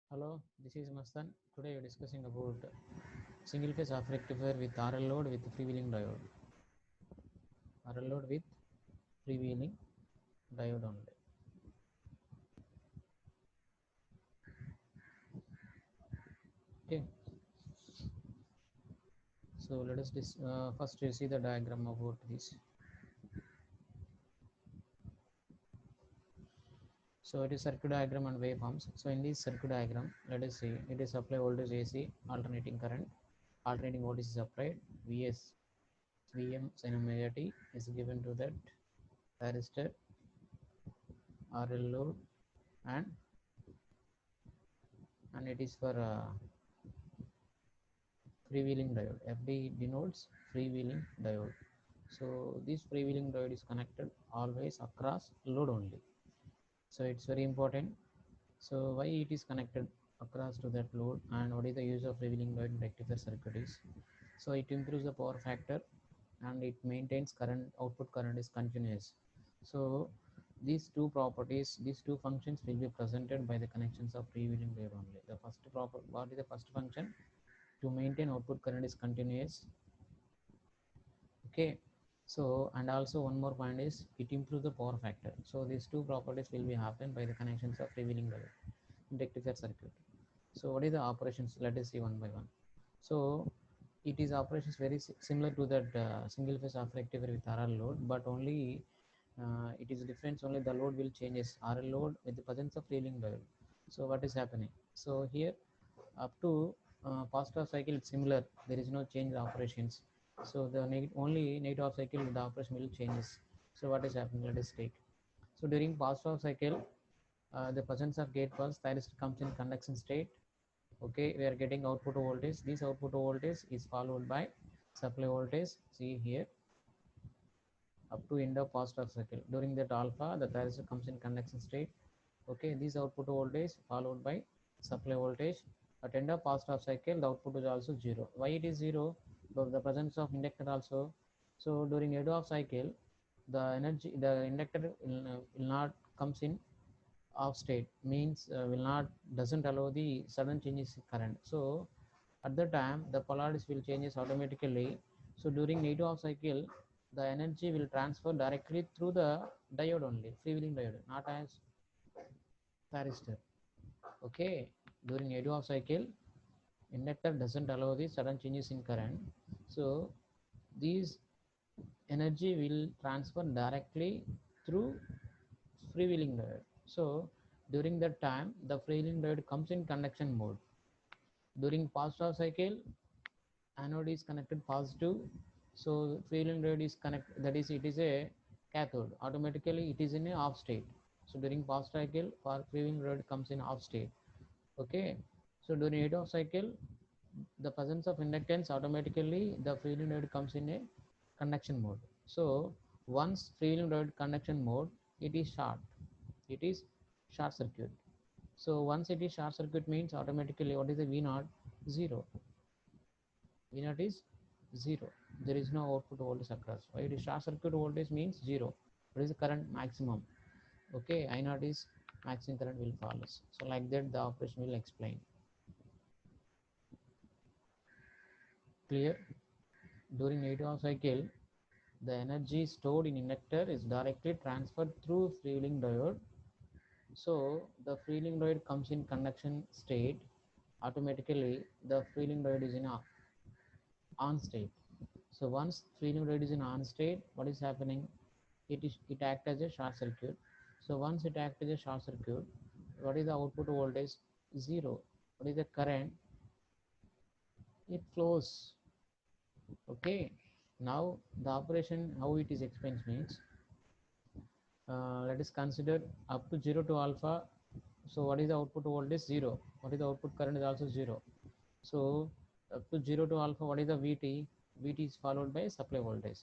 Hello, this is Mastan. Today we are discussing about single phase half rectifier with RL load with freewheeling diode. RL load with freewheeling diode only. Okay, so let us first see the diagram about this. So it is circuit diagram and waveforms. So in this circuit diagram, let us see it is supply voltage AC, alternating current, alternating voltage is applied, Vs, Vm sin omega t is given to that thyristor, RL load, and it is for freewheeling diode. FD denotes freewheeling diode. So this freewheeling diode is connected always across load only. So it's very important. So why it is connected across to that load, and what is the use of freewheeling diode in rectifier circuit is? So it improves the power factor and it maintains current, output current is continuous. So these two properties, these two functions will be presented by the connections of freewheeling diode only. The first proper, what is the first function? To maintain output current is continuous. Okay, so and also one more point is it improves the power factor. So these two properties will be happened by the connections of freewheeling diode in rectifier circuit. So what is the operations? Let us see one by one. So it is operations very similar to that single phase half rectifier with RL load, but only it is difference only the load will changes. RL load with the presence of freewheeling diode. So what is happening? So here up to past half cycle it's similar, there is no change in operations. So the only negative half cycle the operation will changes. So what is happening? Let us take. So during past half cycle, the presence of gate pulse thyristor comes in conduction state. Okay, we are getting output voltage. This output voltage is followed by supply voltage. See here up to end of past half cycle. During that alpha, the thyristor comes in conduction state. Okay, this output voltage followed by supply voltage. At end of past half cycle, the output is also zero. Why it is zero? Because the presence of inductor also. So during end of cycle, the energy, the inductor will not comes in off state, means will not, doesn't allow the sudden changes in current. So at the time the polarities will changes automatically. So during negative off cycle, the energy will transfer directly through the diode only, freewheeling diode, not as thyristor. Okay, during negative off cycle, inductor doesn't allow the sudden changes in current. So these energy will transfer directly through freewheeling diode. So during that time the freewheeling diode comes in conduction mode. During past half cycle, anode is connected positive, so freewheeling diode is connect, that is it is a cathode, automatically it is in a off state. So during past cycle for freewheeling diode comes in off state. Okay, so during eight off cycle, the presence of inductance, automatically the freewheeling diode comes in a conduction mode. So once freewheeling diode conduction mode, it is short, it is short circuit. So once it is short circuit means automatically what is the V naught? Zero. V naught is zero. There is no output voltage across. Why it is short circuit voltage means zero. What is the current maximum? Okay, I naught is maximum current will follows. So like that the operation will explain. Clear? During negative half cycle, the energy stored in inductor is directly transferred through freewheeling diode. So the freewheeling diode comes in conduction state. Automatically the freewheeling diode is in a on state. So once freewheeling diode is in on state, what is happening? It acts as a short circuit. So once it acts as a short circuit, what is the output voltage? Zero. What is the current? It flows. Okay. Now the operation how it is explained means, let us consider up to 0 to alpha. So what is the output voltage? Zero. What is the output current is also zero. So up to 0 to alpha, what is the Vt? Vt is followed by supply voltage.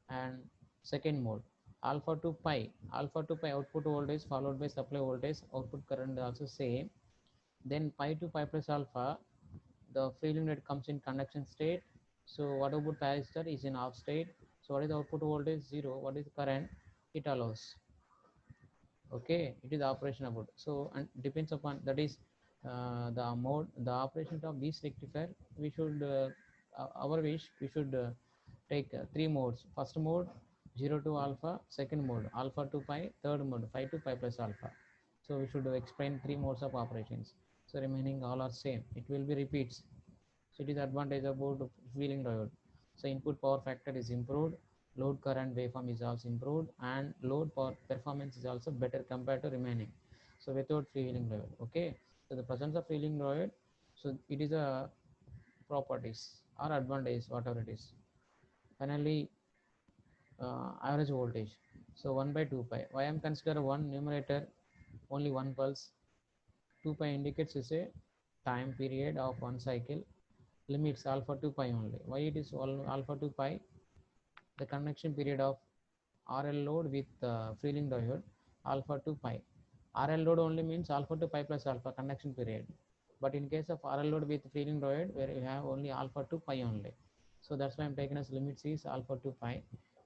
And second mode, alpha to pi output voltage followed by supply voltage, output current is also same. Then pi to pi plus alpha, the freewheeling rate comes in conduction state. So what about thyristor is in off state. So what is the output voltage? Zero. What is the current? It allows. Okay, it is operation about. So and depends upon that is the operation of this rectifier, we should our wish we should take three modes. First mode 0 to alpha, second mode alpha to pi, third mode pi to pi plus alpha. So we should explain three modes of operations. So remaining all are same. It will be repeats. So it is advantage about freewheeling diode. So input power factor is improved, load current waveform is also improved, and load power performance is also better compared to remaining. So without freewheeling diode, okay. So the presence of freewheeling diode, so it is a properties or advantage, whatever it is. Finally, average voltage. So 1 by 2 pi. Why I am consider one numerator only one pulse. 2 pi indicates is a time period of one cycle, limits alpha to pi only. Why it is all alpha to pi? The connection period of RL load with freewheeling diode alpha to pi. RL load only means alpha to pi plus alpha connection period. But in case of RL load with freewheeling diode, where you have only alpha to pi only. So that's why I'm taking as limit is alpha to pi,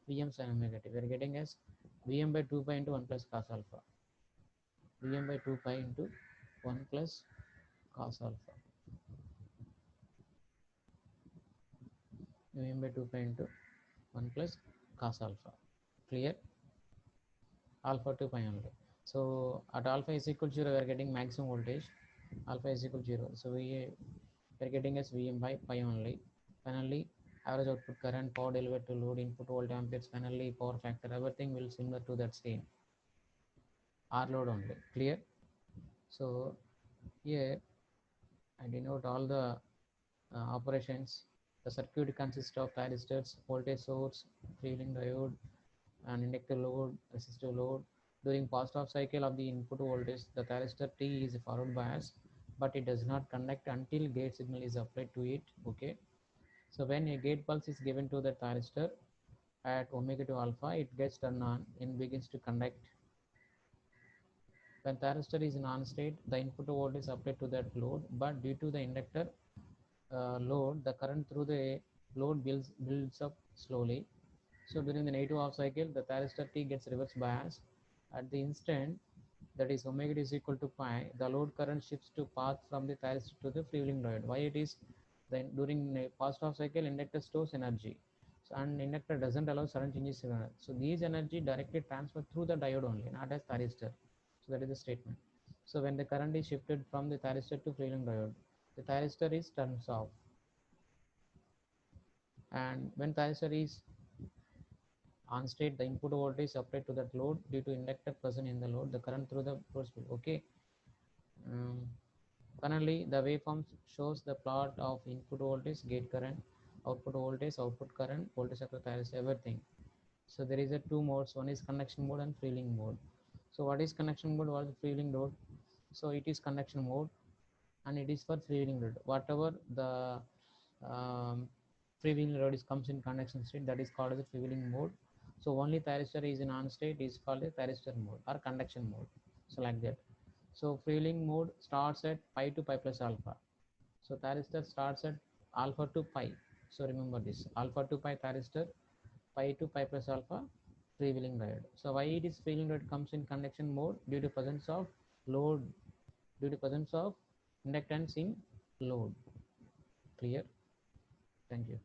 Vm sin omega t. We're getting as Vm by 2 pi into 1 plus cos alpha. Vm by 2 pi into 1 plus cos alpha. Vm by 2 pi into 1 plus cos alpha. Clear? Alpha to pi only. So at alpha is equal to 0, we are getting maximum voltage. Alpha is equal to 0. So we are getting as Vm by pi only. Finally, average output current, power delivered to load, input volt amperes, finally power factor, everything will similar to that same. R load only. Clear? So here I denote all the operations. The circuit consists of thyristors, voltage source, freewheeling diode, and inductor load, resistive load. During past off cycle of the input voltage, the thyristor T is forward bias, but it does not conduct until gate signal is applied to it. Okay. So when a gate pulse is given to the thyristor at omega to alpha, it gets turned on and begins to conduct. When thyristor is in on state, the input voltage is applied to that load, but due to the inductor load, the current through the load builds up slowly. So during the negative half cycle, the thyristor T gets reverse bias. At the instant that is omega is equal to pi, the load current shifts to path from the thyristor to the freewheeling diode. Why it is? Then during the past half cycle, inductor stores energy. So, and inductor doesn't allow sudden changes in energy. So these energy directly transfer through the diode only, not as thyristor. So that is the statement. So when the current is shifted from the thyristor to freewheeling diode, the thyristor is turns off. And when thyristor is on state, the input voltage is applied to that load due to inductor present in the load, the current through the source will. Okay. Finally, the waveform shows the plot of input voltage, gate current, output current, voltage across thyristor, everything. So there is a two modes. One is conduction mode and freewheeling mode. So what is conduction mode? What is freewheeling mode? So it is conduction mode, and it is for freewheeling mode. Whatever the freewheeling load is comes in conduction state, that is called as a freewheeling mode. So only thyristor is in on state is called a thyristor mode or conduction mode. So like that. So freewheeling mode starts at pi to pi plus alpha. So thyristor starts at alpha to pi. So remember this alpha to pi thyristor, pi to pi plus alpha freewheeling diode. So why it is freewheeling diode comes in conduction mode due to presence of load, due to presence of inductance in load. Clear? Thank you.